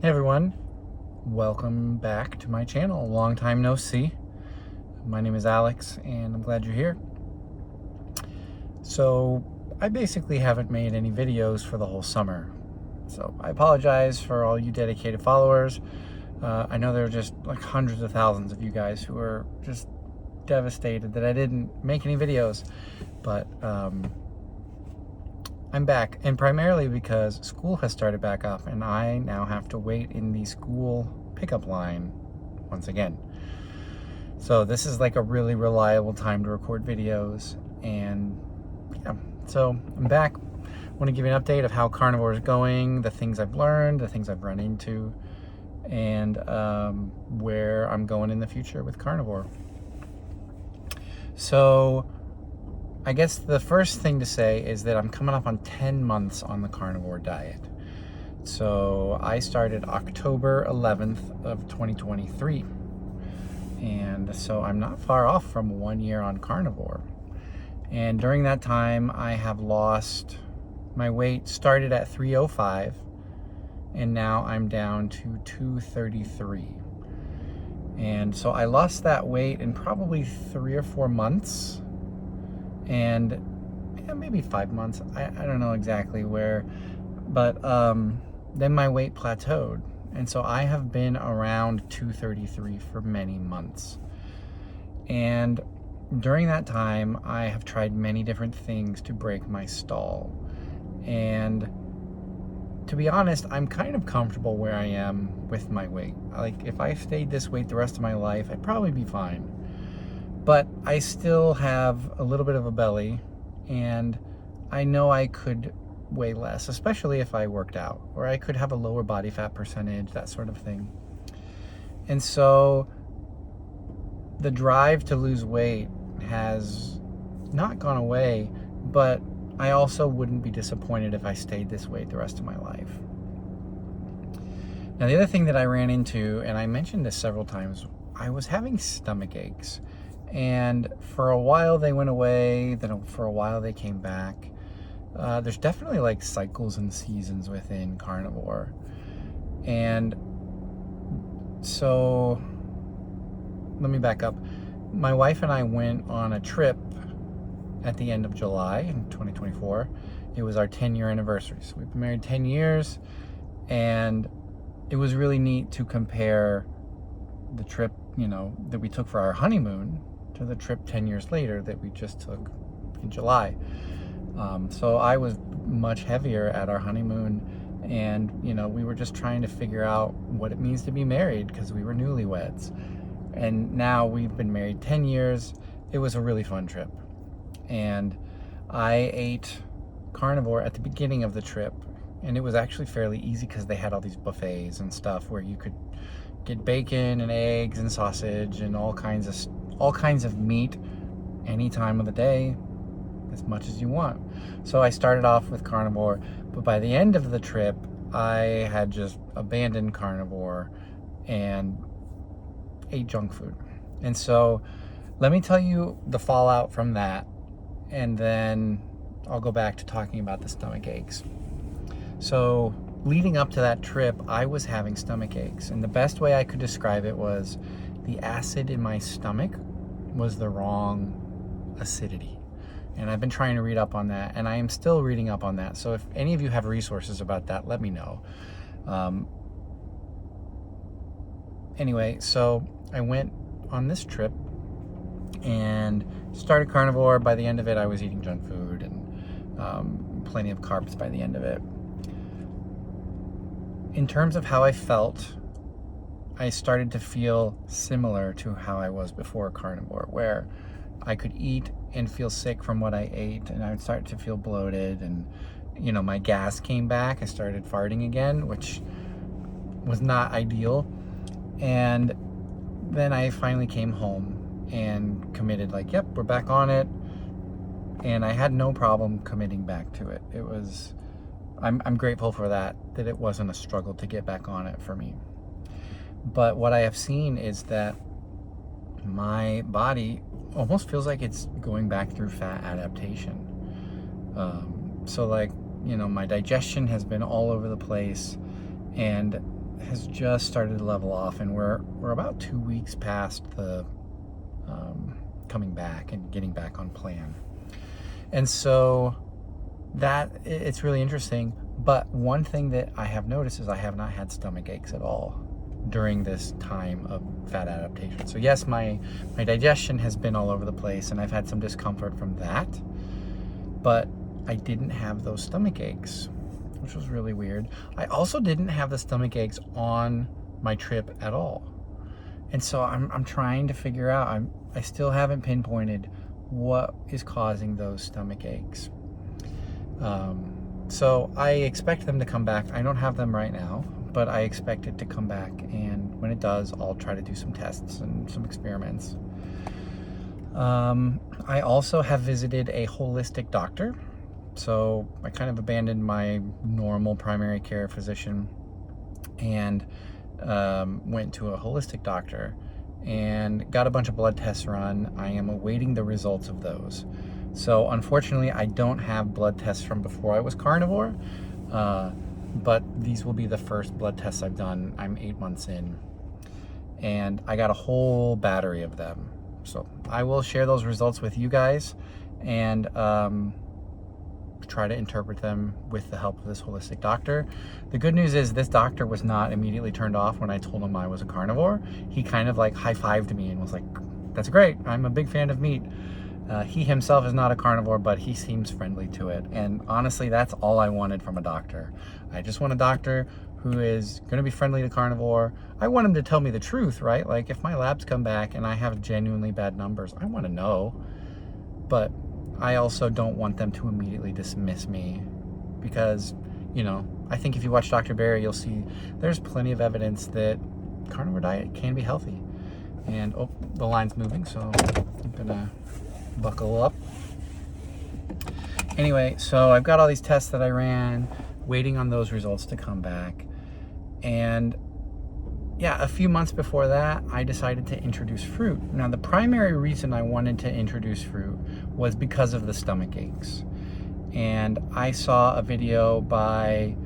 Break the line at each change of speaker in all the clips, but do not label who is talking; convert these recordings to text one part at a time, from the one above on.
Hey everyone, welcome back to my channel. Long time no see. My name is Alex and I'm glad you're here. So I basically haven't made any videos for the whole summer. So I apologize for all you dedicated followers. I know there are just like hundreds of thousands of you guys who are just devastated that I didn't make any videos, but I'm back, and primarily because school has started back up and I now have to wait in the school pickup line once again. So this is like a really reliable time to record videos, and yeah, so I'm back. I want to give you an update of how Carnivore is going, the things I've learned, the things I've run into, and where I'm going in the future with Carnivore. So I guess the first thing to say is that I'm coming up on 10 months on the carnivore diet. So I started October 11th of 2023. And so I'm not far off from 1 year on carnivore. And during that time, I have lost, my weight started at 305, and now I'm down to 233. And so I lost that weight in probably 3 or 4 months. And yeah, maybe 5 months. I don't know exactly where, but then my weight plateaued, and so I have been around 233 for many months. And during that time, I have tried many different things to break my stall. And to be honest, I'm kind of comfortable where I am with my weight. Like, if I stayed this weight the rest of my life, I'd probably be fine. But I still have a little bit of a belly, and I know I could weigh less, especially if I worked out, or I could have a lower body fat percentage, that sort of thing. And so the drive to lose weight has not gone away, but I also wouldn't be disappointed if I stayed this weight the rest of my life. Now, the other thing that I ran into, and I mentioned this several times, I was having stomach aches. And for a while they went away, then for a while they came back. There's definitely like cycles and seasons within carnivore. And so let me back up. My wife and I went on a trip at the end of July in 2024. It was our 10-year anniversary. So we've been married 10 years, and it was really neat to compare the trip, that we took for our honeymoon to the trip 10 years later that we just took in July. So I was much heavier at our honeymoon, and we were just trying to figure out what it means to be married, because we were newlyweds. And now we've been married 10 years. It was a really fun trip. And I ate carnivore at the beginning of the trip, and it was actually fairly easy because they had all these buffets and stuff where you could get bacon and eggs and sausage and all kinds of meat any time of the day, as much as you want. So I started off with carnivore, but by the end of the trip, I had just abandoned carnivore and ate junk food. And so let me tell you the fallout from that, and then I'll go back to talking about the stomach aches. So leading up to that trip, I was having stomach aches, and the best way I could describe it was the acid in my stomach was the wrong acidity. And I've been trying to read up on that, and I am still reading up on that. So if any of you have resources about that, let me know. Anyway, so I went on this trip and started carnivore. By the end of it, I was eating junk food and plenty of carbs by the end of it. In terms of how I felt, I started to feel similar to how I was before carnivore, where I could eat and feel sick from what I ate, and I would start to feel bloated, and my gas came back. I started farting again, which was not ideal. And then I finally came home and committed, like, yep, we're back on it. And I had no problem committing back to it. It was, I'm grateful for that it wasn't a struggle to get back on it for me. But what I have seen is that my body almost feels like it's going back through fat adaptation. So like, my digestion has been all over the place, and has just started to level off, and we're about 2 weeks past the coming back and getting back on plan. And so it's really interesting. But one thing that I have noticed is I have not had stomach aches at all during this time of fat adaptation. So yes, my digestion has been all over the place, and I've had some discomfort from that, but I didn't have those stomach aches, which was really weird. I also didn't have the stomach aches on my trip at all. And so I'm trying to figure out, I still haven't pinpointed what is causing those stomach aches. So I expect them to come back. I don't have them right now, but I expect it to come back. And when it does, I'll try to do some tests and some experiments. I also have visited a holistic doctor. So I kind of abandoned my normal primary care physician and went to a holistic doctor and got a bunch of blood tests run. I am awaiting the results of those. So unfortunately, I don't have blood tests from before I was carnivore, but these will be the first blood tests I've done. I'm 8 months in, and I got a whole battery of them. So I will share those results with you guys and try to interpret them with the help of this holistic doctor. The good news is this doctor was not immediately turned off when I told him I was a carnivore. He kind of like high-fived me and was like, "That's great, I'm a big fan of meat." He himself is not a carnivore, but he seems friendly to it. And honestly, that's all I wanted from a doctor. I just want a doctor who is going to be friendly to carnivore. I want him to tell me the truth, right? Like if my labs come back and I have genuinely bad numbers, I want to know. But I also don't want them to immediately dismiss me because, you know, I think if you watch Dr. Barry, you'll see there's plenty of evidence that carnivore diet can be healthy. And, oh, the line's moving, so I'm gonna buckle up. Anyway, so I've got all these tests that I ran, waiting on those results to come back. And yeah, a few months before that, I decided to introduce fruit. Now, the primary reason I wanted to introduce fruit was because of the stomach aches. And I saw a video by,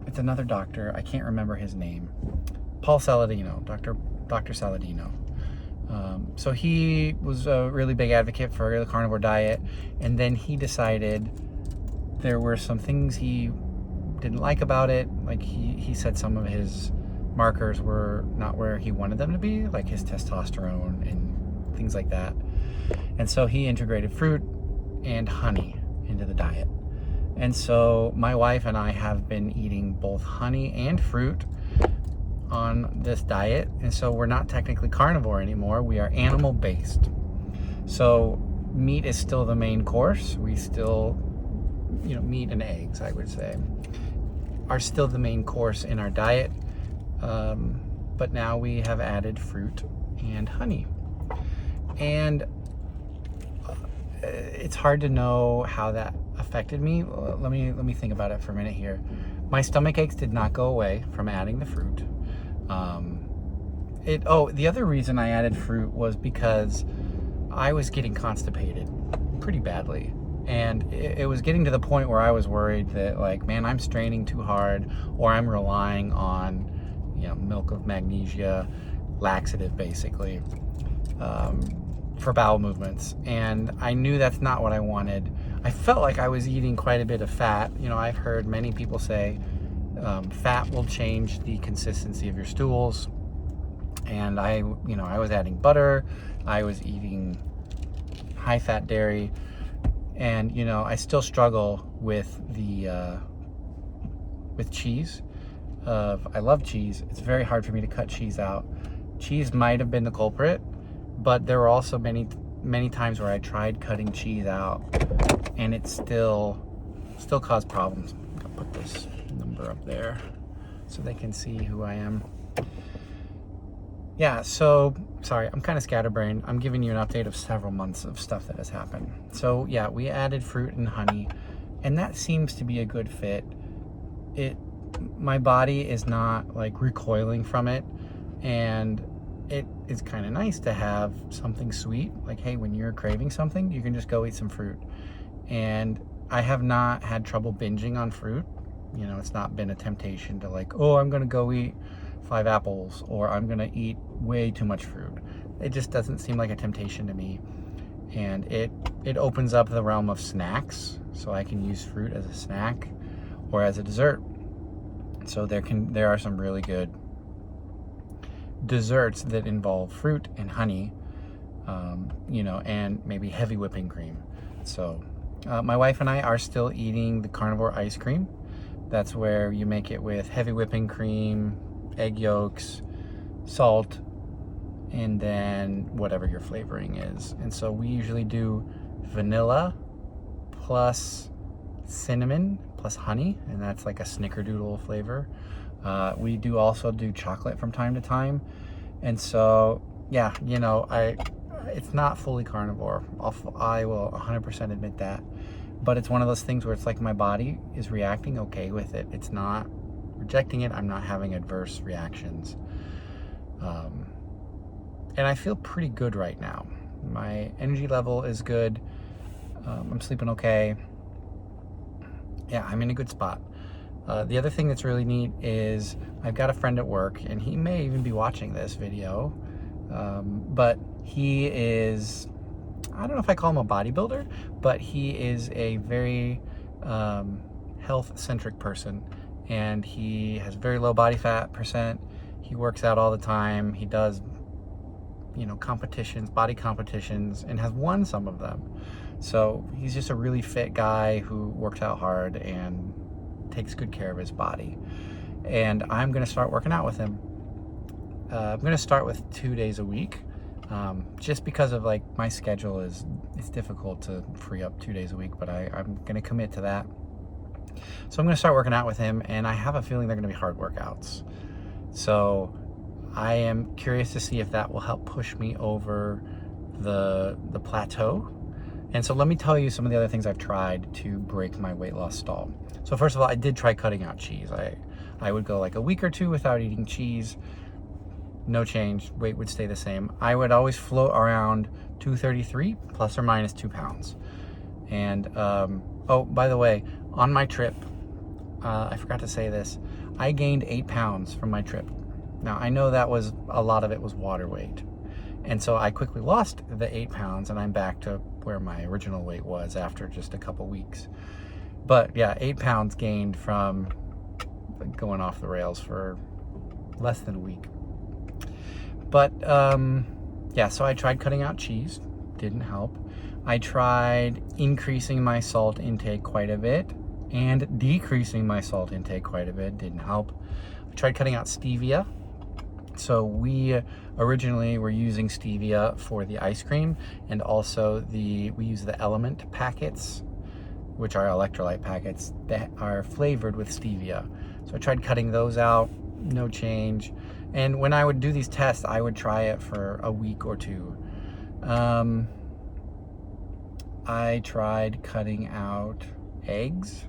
it's another doctor, I can't remember his name, Paul Saladino, Dr. Saladino. So he was a really big advocate for the carnivore diet, and then he decided there were some things he didn't like about it. Like he said some of his markers were not where he wanted them to be, like his testosterone and things like that. And so he integrated fruit and honey into the diet. And so my wife and I have been eating both honey and fruit on this diet, and so we're not technically carnivore anymore. We are animal based. So meat is still the main course. We still, you know, meat and eggs, I would say, are still the main course in our diet, but now we have added fruit and honey. And it's hard to know how that affected me. Let me think about it for a minute here. My stomach aches did not go away from adding the fruit. The other reason I added fruit was because I was getting constipated pretty badly. And it was getting to the point where I was worried that, like, man, I'm straining too hard, or I'm relying on, you know, milk of magnesia, laxative basically, for bowel movements. And I knew that's not what I wanted. I felt like I was eating quite a bit of fat. You know, I've heard many people say fat will change the consistency of your stools. And I was adding butter, I was eating high fat dairy, and you know, I still struggle with with cheese. I love cheese. It's very hard for me to cut cheese out. Cheese might have been the culprit, but there were also many times where I tried cutting cheese out and it still caused problems. I'll put this number up there so they can see who I am. Yeah, so, sorry, I'm kind of scatterbrained. I'm giving you an update of several months of stuff that has happened. So, yeah, we added fruit and honey, and that seems to be a good fit. My body is not, like, recoiling from it, and it is kind of nice to have something sweet. Like, hey, when you're craving something, you can just go eat some fruit. And I have not had trouble binging on fruit. You know, it's not been a temptation to like, oh, I'm gonna go eat 5 apples, or I'm gonna eat way too much fruit. It just doesn't seem like a temptation to me. And it opens up the realm of snacks, so I can use fruit as a snack or as a dessert. So there are some really good desserts that involve fruit and honey, you know, and maybe heavy whipping cream. So my wife and I are still eating the Carnivore ice cream. That's where you make it with heavy whipping cream, egg yolks, salt, and then whatever your flavoring is. And so we usually do vanilla plus cinnamon plus honey, and that's like a snickerdoodle flavor. We do also do chocolate from time to time. And so, yeah, you know, it's not fully carnivore. I will 100% admit that. But it's one of those things where it's like my body is reacting okay with it. It's not rejecting it. I'm not having adverse reactions. And I feel pretty good right now. My energy level is good. I'm sleeping okay. Yeah, I'm in a good spot. The other thing that's really neat is I've got a friend at work, and he may even be watching this video, but he is, I don't know if I call him a bodybuilder, but he is a very health-centric person, and he has very low body fat percent. He works out all the time. He does, you know, competitions, body competitions, and has won some of them. So he's just a really fit guy who works out hard and takes good care of his body. And I'm gonna start working out with him. I'm gonna start with 2 days a week, just because of like my schedule it's difficult to free up 2 days a week, but I'm gonna commit to that. So I'm gonna start working out with him, and I have a feeling they're gonna be hard workouts. So I am curious to see if that will help push me over the plateau. And so let me tell you some of the other things I've tried to break my weight loss stall. So first of all, I did try cutting out cheese. I would go like a week or two without eating cheese. No change, weight would stay the same. I would always float around 233 plus or minus 2 pounds. And oh, by the way, on my trip, I forgot to say this, I gained 8 pounds from my trip. Now I know that was, a lot of it was water weight. And so I quickly lost the 8 pounds, and I'm back to where my original weight was after just a couple weeks. But yeah, 8 pounds gained from going off the rails for less than a week. But yeah, so I tried cutting out cheese, didn't help. I tried increasing my salt intake quite a bit and decreasing my salt intake quite a bit, didn't help. I tried cutting out stevia. So we originally were using stevia for the ice cream, and also we use the Element packets, which are electrolyte packets that are flavored with stevia. So I tried cutting those out, no change. And when I would do these tests, I would try it for a week or two. I tried cutting out eggs,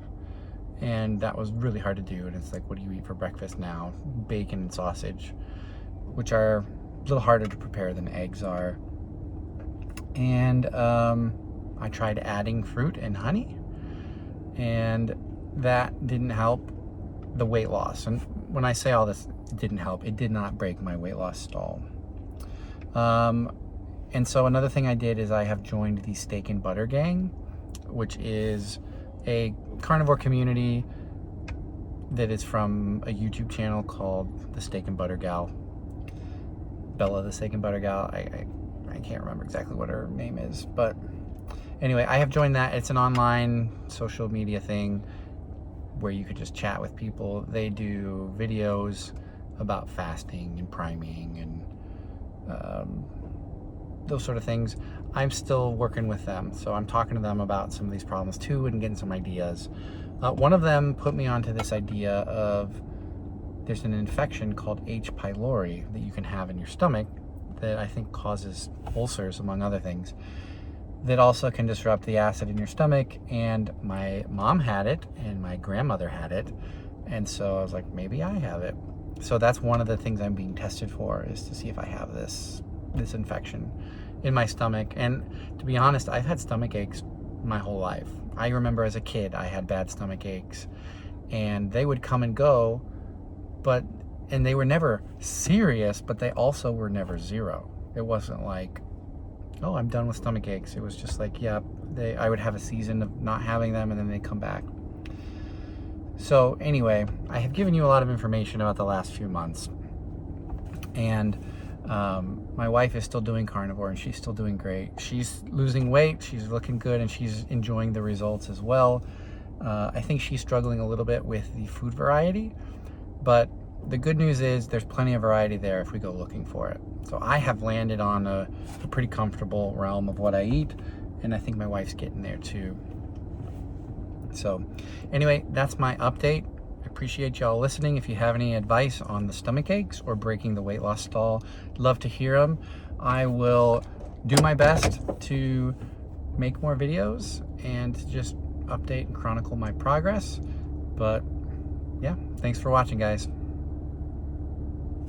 and that was really hard to do. And it's like, what do you eat for breakfast now? Bacon and sausage, which are a little harder to prepare than eggs are. And I tried adding fruit and honey, and that didn't help the weight loss. And when I say all this didn't help, it did not break my weight loss stall. And so another thing I did is I have joined the Steak and Butter Gang, which is a carnivore community that is from a YouTube channel called the Steak and Butter Gal. Bella the Steak and Butter Gal. I can't remember exactly what her name is, but anyway, I have joined that. It's an online social media thing where you could just chat with people. They do videos about fasting and priming and those sort of things. I'm still working with them, so I'm talking to them about some of these problems too and getting some ideas. One of them put me onto this idea of there's an infection called H. pylori that you can have in your stomach that I think causes ulcers, among other things, that also can disrupt the acid in your stomach. And my mom had it, and my grandmother had it, and so I was like, maybe I have it. So that's one of the things I'm being tested for, is to see if I have this infection in my stomach. And to be honest, I've had stomach aches my whole life. I remember as a kid I had bad stomach aches, and they would come and go, and they were never serious, but they also were never zero. It wasn't like, oh, I'm done with stomach aches. It was just like, yeah, I would have a season of not having them, and then they come back. So anyway, I have given you a lot of information about the last few months, and my wife is still doing carnivore, and she's still doing great. She's losing weight, she's looking good, and she's enjoying the results as well. I think she's struggling a little bit with the food variety, but the good news is there's plenty of variety there if we go looking for it. So I have landed on a pretty comfortable realm of what I eat, and I think my wife's getting there too. So anyway, that's my update. I appreciate y'all listening. If you have any advice on the stomach aches or breaking the weight loss stall, love to hear them. I will do my best to make more videos and just update and chronicle my progress. But yeah, thanks for watching, guys.